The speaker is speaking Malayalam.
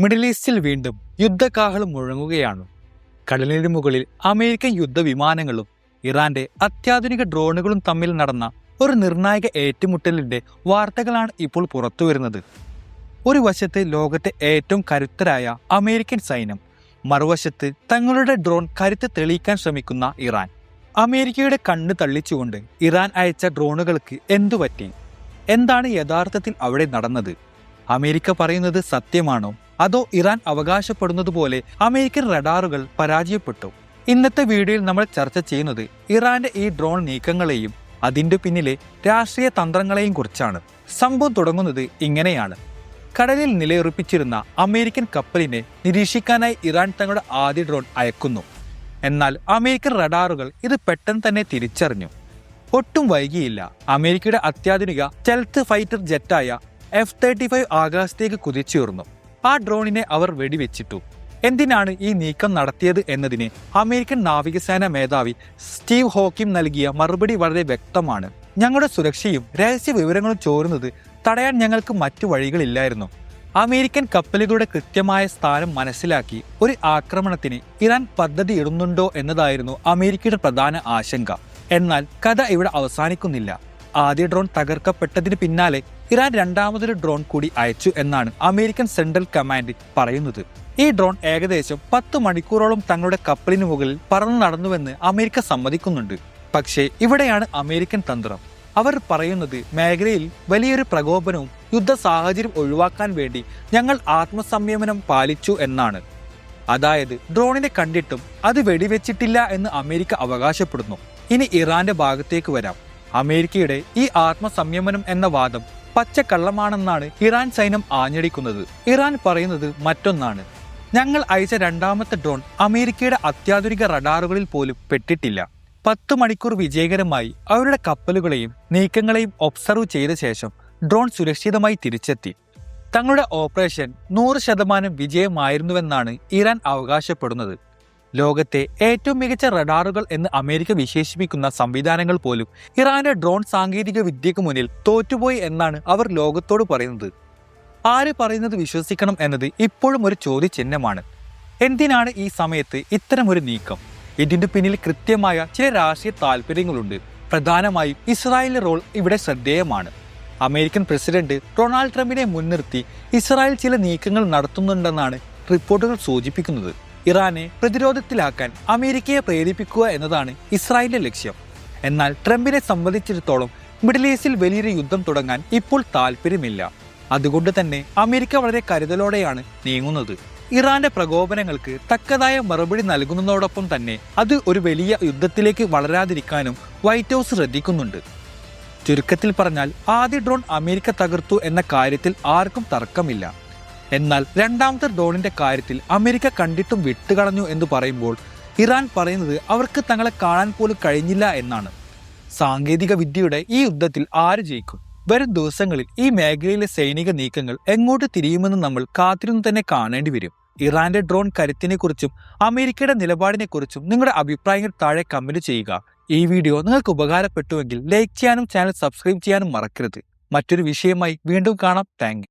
മിഡിൽ ഈസ്റ്റിൽ വീണ്ടും യുദ്ധകാഹളം മുഴങ്ങുകയാണ്. കടലിന് മുകളിൽ അമേരിക്കൻ യുദ്ധവിമാനങ്ങളും ഇറാന്റെ അത്യാധുനിക ഡ്രോണുകളും തമ്മിൽ നടന്ന ഒരു നിർണായക ഏറ്റുമുട്ടലിന്റെ വാർത്തകളാണ് ഇപ്പോൾ പുറത്തുവരുന്നത്. ഒരു വശത്ത് ലോകത്തെ ഏറ്റവും കരുത്തരായ അമേരിക്കൻ സൈന്യം, മറുവശത്ത് തങ്ങളുടെ ഡ്രോൺ കരുത്ത് തെളിയിക്കാൻ ശ്രമിക്കുന്ന ഇറാൻ. അമേരിക്കയുടെ കണ്ണ് തള്ളിച്ചുകൊണ്ട് ഇറാൻ അയച്ച ഡ്രോണുകൾക്ക് എന്തുപറ്റി? എന്താണ് യഥാർത്ഥത്തിൽ അവിടെ നടന്നത്? അമേരിക്ക പറയുന്നത് സത്യമാണോ, അതോ ഇറാൻ അവകാശപ്പെടുന്നത് പോലെ അമേരിക്കൻ റഡാറുകൾ പരാജയപ്പെട്ടു? ഇന്നത്തെ വീഡിയോയിൽ നമ്മൾ ചർച്ച ചെയ്യുന്നത് ഇറാന്റെ ഈ ഡ്രോൺ നീക്കങ്ങളെയും അതിന്റെ പിന്നിലെ രാഷ്ട്രീയ തന്ത്രങ്ങളെയും കുറിച്ചാണ്. സംഭവം തുടങ്ങുന്നത് ഇങ്ങനെയാണ്. കടലിൽ നിലയുറപ്പിച്ചിരുന്ന അമേരിക്കൻ കപ്പലിനെ നിരീക്ഷിക്കാനായി ഇറാൻ തങ്ങളുടെ ആദ്യ ഡ്രോൺ അയക്കുന്നു. എന്നാൽ അമേരിക്കൻ റഡാറുകൾ ഇത് പെട്ടെന്ന് തന്നെ തിരിച്ചറിഞ്ഞു. ഒട്ടും വൈകിയില്ല, അമേരിക്കയുടെ അത്യാധുനിക സ്റ്റെൽത്ത് ഫൈറ്റർ ജെറ്റായ F-35 ആകാശത്തേക്ക് കുതിച്ചുയർന്നു. ആ ഡ്രോണിനെ അവർ വെടിവെച്ചിട്ടു. എന്തിനാണ് ഈ നീക്കം നടത്തിയത് എന്നതിന് അമേരിക്കൻ നാവികസേന മേധാവി സ്റ്റീവ് ഹോക്കിം നൽകിയ മറുപടി വളരെ വ്യക്തമാണ്. ഞങ്ങളുടെ സുരക്ഷയും രഹസ്യ വിവരങ്ങളും ചോരുന്നത് തടയാൻ ഞങ്ങൾക്ക് മറ്റു വഴികളില്ലായിരുന്നു. അമേരിക്കൻ കപ്പലുകളുടെ കൃത്യമായ സ്ഥാനം മനസ്സിലാക്കി ഒരു ആക്രമണത്തിന് ഇറാൻ പദ്ധതി ഇടുന്നുണ്ടോ എന്നതായിരുന്നു അമേരിക്കയുടെ പ്രധാന ആശങ്ക. എന്നാൽ കഥ ഇവിടെ അവസാനിക്കുന്നില്ല. ആദ്യ ഡ്രോൺ തകർക്കപ്പെട്ടതിന് പിന്നാലെ ഇറാൻ രണ്ടാമതൊരു ഡ്രോൺ കൂടി അയച്ചു എന്നാണ് അമേരിക്കൻ സെൻട്രൽ കമാൻഡ് പറയുന്നത്. ഈ ഡ്രോൺ ഏകദേശം 10 മണിക്കൂറോളം തങ്ങളുടെ കപ്പലിന് മുകളിൽ പറന്നു നടന്നുവെന്ന് അമേരിക്ക സമ്മതിക്കുന്നുണ്ട്. പക്ഷേ ഇവിടെയാണ് അമേരിക്കൻ തന്ത്രം. അവർ പറയുന്നത് മേഖലയിൽ വലിയൊരു പ്രകോപനവും യുദ്ധ സാഹചര്യം ഒഴിവാക്കാൻ വേണ്ടി ഞങ്ങൾ ആത്മസംയമനം പാലിച്ചു എന്നാണ്. അതായത് ഡ്രോണിനെ കണ്ടിട്ടും അത് വെടിവെച്ചിട്ടില്ല എന്ന് അമേരിക്ക അവകാശപ്പെടുന്നു. ഇനി ഇറാന്റെ ഭാഗത്തേക്ക് വരാം. അമേരിക്കയുടെ ഈ ആത്മസംയമനം എന്ന വാദം പച്ചക്കള്ളമാണെന്നാണ് ഇറാൻ സൈന്യം ആഞ്ഞടിക്കുന്നത്. ഇറാൻ പറയുന്നത് മറ്റൊന്നാണ്. ഞങ്ങൾ അയച്ച രണ്ടാമത്തെ ഡ്രോൺ അമേരിക്കയുടെ അത്യാധുനിക റഡാറുകളിൽ പോലും പെട്ടിട്ടില്ല. 10 മണിക്കൂർ വിജയകരമായി അവരുടെ കപ്പലുകളെയും നീക്കങ്ങളെയും ഒബ്സർവ് ചെയ്ത ശേഷം ഡ്രോൺ സുരക്ഷിതമായി തിരിച്ചെത്തി. തങ്ങളുടെ ഓപ്പറേഷൻ 100% വിജയമായിരുന്നുവെന്നാണ് ഇറാൻ അവകാശപ്പെടുന്നത്. ലോകത്തെ ഏറ്റവും മികച്ച റഡാറുകൾ എന്ന് അമേരിക്ക വിശേഷിപ്പിക്കുന്ന സംവിധാനങ്ങൾ പോലും ഇറാന്റെ ഡ്രോൺ സാങ്കേതിക വിദ്യക്ക് മുന്നിൽ തോറ്റുപോയി എന്നാണ് അവർ ലോകത്തോട് പറയുന്നത്. ആര് പറയുന്നത് വിശ്വസിക്കണം എന്നത് ഇപ്പോഴും ഒരു ചോദ്യചിഹ്നമാണ്. എന്തിനാണ് ഈ സമയത്ത് ഇത്തരമൊരു നീക്കം? ഇതിന്റെ പിന്നിൽ കൃത്യമായ ചില രാഷ്ട്രീയ താല്പര്യങ്ങളുണ്ട്. പ്രധാനമായും ഇസ്രായേലിന്റെ റോൾ ഇവിടെ ശ്രദ്ധേയമാണ്. അമേരിക്കൻ പ്രസിഡന്റ് ഡൊണാൾഡ് ട്രംപിനെ മുൻനിർത്തി ഇസ്രായേൽ ചില നീക്കങ്ങൾ നടത്തുന്നുണ്ടെന്നാണ് റിപ്പോർട്ടുകൾ സൂചിപ്പിക്കുന്നത്. ഇറാനെ പ്രതിരോധത്തിലാക്കാൻ അമേരിക്കയെ പ്രേരിപ്പിക്കുക എന്നതാണ് ഇസ്രായേലിന്റെ ലക്ഷ്യം. എന്നാൽ ട്രംപിനെ സംബന്ധിച്ചിടത്തോളം മിഡിൽ ഈസ്റ്റിൽ വലിയൊരു യുദ്ധം തുടങ്ങാൻ ഇപ്പോൾ താല്പര്യമില്ല. അതുകൊണ്ട് തന്നെ അമേരിക്ക വളരെ കരുതലോടെയാണ് നീങ്ങുന്നത്. ഇറാന്റെ പ്രകോപനങ്ങൾക്ക് തക്കതായ മറുപടി നൽകുന്നതോടൊപ്പം തന്നെ അത് ഒരു വലിയ യുദ്ധത്തിലേക്ക് വളരാതിരിക്കാനും വൈറ്റ് ഹൗസ് ശ്രദ്ധിക്കുന്നുണ്ട്. ചുരുക്കത്തിൽ പറഞ്ഞാൽ ആദ്യ ഡ്രോൺ അമേരിക്ക തകർത്തു എന്ന കാര്യത്തിൽ ആർക്കും തർക്കമില്ല. എന്നാൽ രണ്ടാമത്തെ ഡ്രോണിന്റെ കാര്യത്തിൽ അമേരിക്ക കണ്ടിട്ടും വിട്ടുകളഞ്ഞു എന്ന് പറയുമ്പോൾ ഇറാൻ പറയുന്നത് അവർക്ക് തങ്ങളെ കാണാൻ പോലും കഴിഞ്ഞില്ല എന്നാണ്. സാങ്കേതിക വിദ്യയുടെ ഈ യുദ്ധത്തിൽ ആര് ജയിക്കും? വരും ദിവസങ്ങളിൽ ഈ മേഖലയിലെ സൈനിക നീക്കങ്ങൾ എങ്ങോട്ട് തിരിയുമെന്ന് നമ്മൾ കാത്തിരുന്ന് തന്നെ കാണേണ്ടി വരും. ഇറാന്റെ ഡ്രോൺ കരുത്തിനെ കുറിച്ചും അമേരിക്കയുടെ നിലപാടിനെ കുറിച്ചും നിങ്ങളുടെ അഭിപ്രായങ്ങൾ താഴെ കമന്റ് ചെയ്യുക. ഈ വീഡിയോ നിങ്ങൾക്ക് ഉപകാരപ്പെട്ടുവെങ്കിൽ ലൈക്ക് ചെയ്യാനും ചാനൽ സബ്സ്ക്രൈബ് ചെയ്യാനും മറക്കരുത്. മറ്റൊരു വിഷയമായി വീണ്ടും കാണാം. Thank you.